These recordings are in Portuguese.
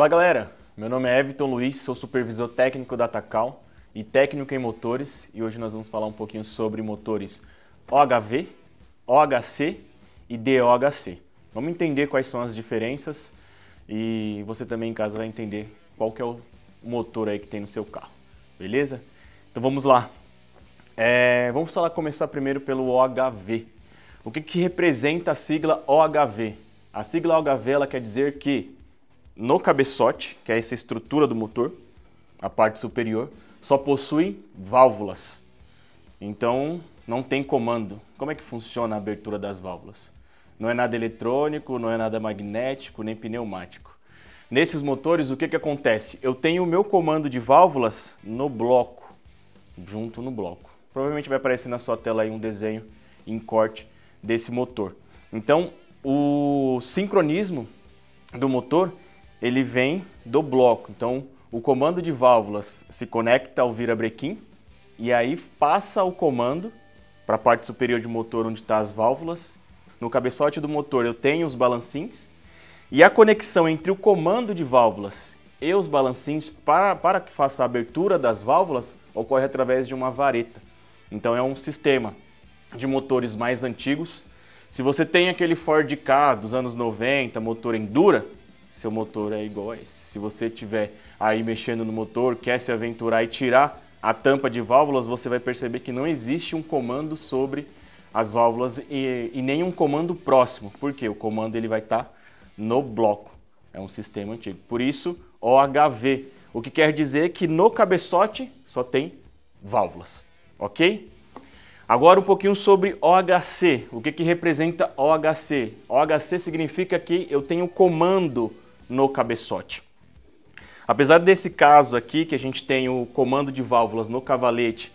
Fala galera, meu nome é Everton Luiz, sou supervisor técnico da Takal e técnico em motores e hoje nós vamos falar um pouquinho sobre motores OHV, OHC e DOHC. Vamos entender quais são as diferenças e você também em casa vai entender qual que é o motor aí que tem no seu carro, beleza? Então vamos lá. Vamos começar primeiro pelo OHV. O que representa a sigla OHV? A sigla OHV ela quer dizer que no cabeçote, que é essa estrutura do motor, a parte superior, só possui válvulas. Então não tem comando. Como é que funciona a abertura das válvulas? Não é nada eletrônico, não é nada magnético, nem pneumático. Nesses motores, o que acontece? Eu tenho o meu comando de válvulas no bloco, junto no bloco. Provavelmente vai aparecer na sua tela aí um desenho em corte desse motor. Então, o sincronismo do motor, ele vem do bloco. Então, o comando de válvulas se conecta ao virabrequim e aí passa o comando para a parte superior do motor onde estão as válvulas. No cabeçote do motor eu tenho os balancins e a conexão entre o comando de válvulas e os balancins para que faça a abertura das válvulas ocorre através de uma vareta. Então é um sistema de motores mais antigos. Se você tem aquele Ford Ka dos anos 90, motor Endura, seu motor é igual a esse. Se você estiver aí mexendo no motor, quer se aventurar e tirar a tampa de válvulas, você vai perceber que não existe um comando sobre as válvulas e nem um comando próximo. Por quê? O comando ele vai estar no bloco. É um sistema antigo. Por isso, OHV. O que quer dizer que no cabeçote só tem válvulas. Ok? Agora um pouquinho sobre OHC. O que representa OHC? OHC significa que eu tenho comando no cabeçote. Apesar desse caso aqui, que a gente tem o comando de válvulas no cavalete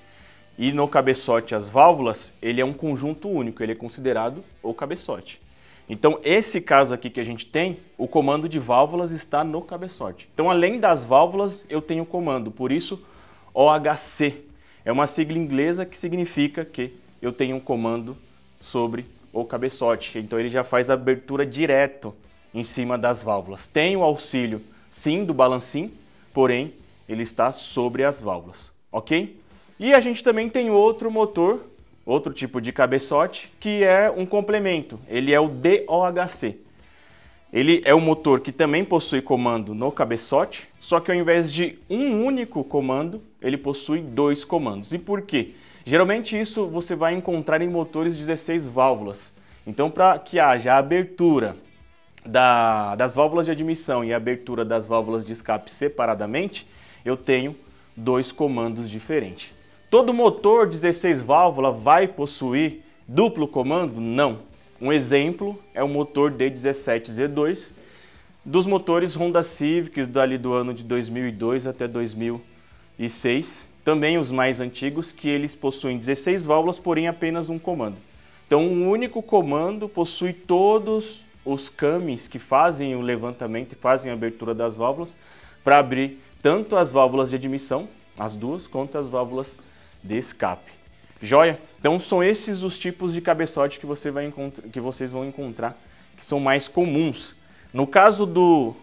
e no cabeçote as válvulas, ele é um conjunto único, ele é considerado o cabeçote. Então esse caso aqui que a gente tem, o comando de válvulas está no cabeçote. Então além das válvulas eu tenho comando, por isso OHC. É uma sigla inglesa que significa que eu tenho um comando sobre o cabeçote. Então ele já faz a abertura direto em cima das válvulas. Tem o auxílio, sim, do balancim, porém ele está sobre as válvulas, ok? E a gente também tem outro motor, outro tipo de cabeçote, que é um complemento. Ele é o DOHC. Ele é um motor que também possui comando no cabeçote, só que ao invés de um único comando, ele possui dois comandos. E por quê? Geralmente isso você vai encontrar em motores 16 válvulas. Então, para que haja a abertura das válvulas de admissão e a abertura das válvulas de escape separadamente, eu tenho dois comandos diferentes. Todo motor 16 válvulas vai possuir duplo comando? Não. Um exemplo é o motor D17Z2 dos motores Honda Civic dali do ano de 2002 até 2006. Também os mais antigos, que eles possuem 16 válvulas, porém apenas um comando. Então um único comando possui todos os cames que fazem o levantamento e fazem a abertura das válvulas para abrir tanto as válvulas de admissão, as duas, quanto as válvulas de escape. Joia? Então são esses os tipos de cabeçote que vocês vão encontrar, que são mais comuns. No caso do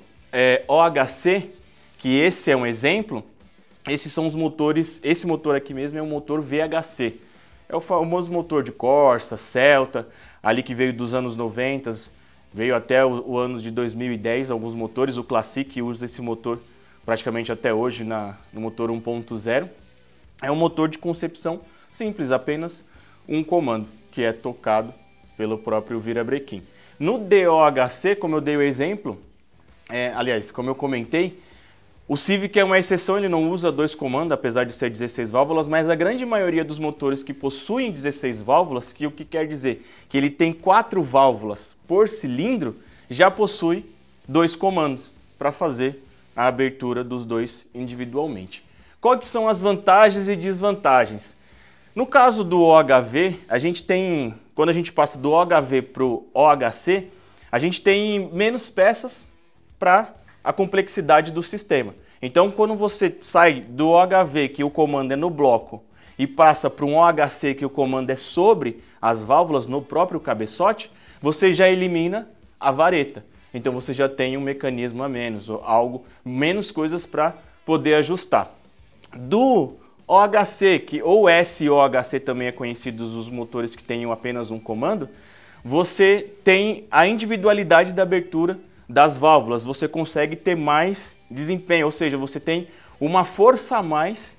OHC, que esse é um exemplo, esses são os motores, esse motor aqui mesmo é um motor VHC. É o famoso motor de Corsa, Celta, ali que veio dos anos 90, veio até o ano de 2010, alguns motores, o Classic usa esse motor praticamente até hoje no motor 1.0. É um motor de concepção simples, apenas um comando, que é tocado pelo próprio virabrequim. No DOHC, como eu dei o exemplo, aliás, como eu comentei, o Civic é uma exceção, ele não usa dois comandos, apesar de ser 16 válvulas, mas a grande maioria dos motores que possuem 16 válvulas, o que quer dizer? Que ele tem 4 válvulas por cilindro, já possui dois comandos para fazer a abertura dos dois individualmente. Quais são as vantagens e desvantagens? No caso do OHV, a gente tem, quando a gente passa do OHV para o OHC, a gente tem menos peças para a complexidade do sistema. Então, quando você sai do OHV, que o comando é no bloco, e passa para um OHC, que o comando é sobre as válvulas no próprio cabeçote, você já elimina a vareta. então você já tem um mecanismo a menos, ou algo, menos coisas para poder ajustar. Do OHC, ou SOHC também é conhecido os motores que tenham apenas um comando, você tem a individualidade da abertura das válvulas, você consegue ter mais desempenho, ou seja, você tem uma força a mais,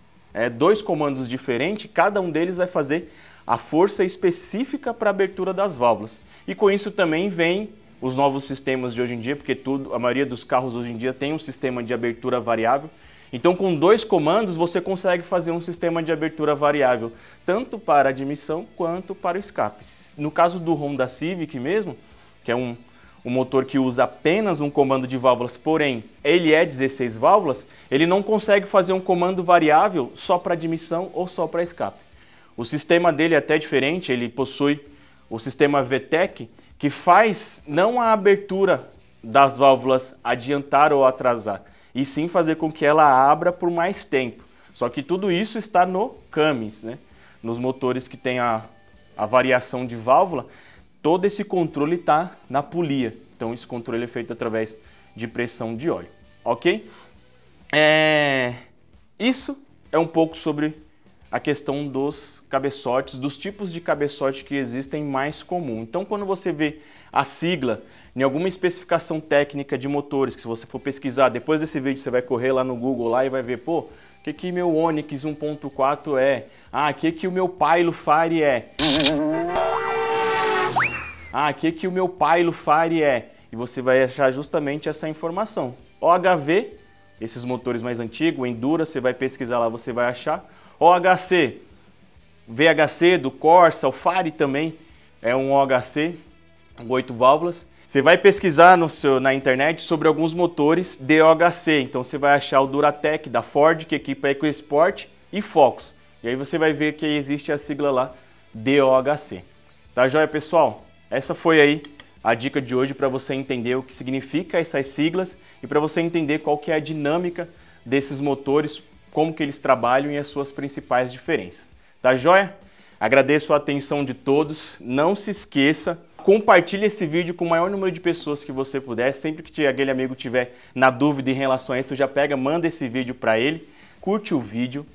dois comandos diferentes, cada um deles vai fazer a força específica para a abertura das válvulas. E com isso também vem os novos sistemas de hoje em dia, porque a maioria dos carros hoje em dia tem um sistema de abertura variável. Então com dois comandos você consegue fazer um sistema de abertura variável, tanto para a admissão quanto para o escape. No caso do Honda Civic mesmo, que é um motor que usa apenas um comando de válvulas, porém ele é 16 válvulas, ele não consegue fazer um comando variável só para admissão ou só para escape. O sistema dele é até diferente, ele possui o sistema VTEC, que faz não a abertura das válvulas adiantar ou atrasar, e sim fazer com que ela abra por mais tempo. Só que tudo isso está no Cummins, né? Nos motores que tem a variação de válvula, todo esse controle está na polia. Então esse controle é feito através de pressão de óleo, ok? Isso é um pouco sobre a questão dos cabeçotes, dos tipos de cabeçote que existem mais comum. Então quando você vê a sigla em alguma especificação técnica de motores, que se você for pesquisar, depois desse vídeo você vai correr lá no Google lá e vai ver, pô, o que meu Onix 1.4 é? Ah, o que o meu Pilo Fire é? Ah, o que o meu Pilo Fire é? E você vai achar justamente essa informação. OHV, esses motores mais antigos, o Endura, você vai pesquisar lá, você vai achar. OHC, VHC do Corsa, o Fire também é um OHC, 8 válvulas. Você vai pesquisar na internet sobre alguns motores DOHC, então você vai achar o Duratec da Ford, que equipa EcoSport, e Focus. E aí você vai ver que existe a sigla lá, DOHC. Tá joia, pessoal? Essa foi aí a dica de hoje para você entender o que significa essas siglas e para você entender qual que é a dinâmica desses motores, como que eles trabalham e as suas principais diferenças. Tá joia? Agradeço a atenção de todos. Não se esqueça, compartilhe esse vídeo com o maior número de pessoas que você puder. Sempre que aquele amigo tiver na dúvida em relação a isso, já pega, manda esse vídeo para ele. Curte o vídeo,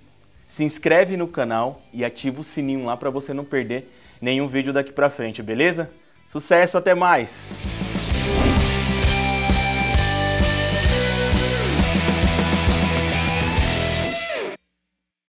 se inscreve no canal e ativa o sininho lá para você não perder nenhum vídeo daqui para frente, beleza? Sucesso, até mais!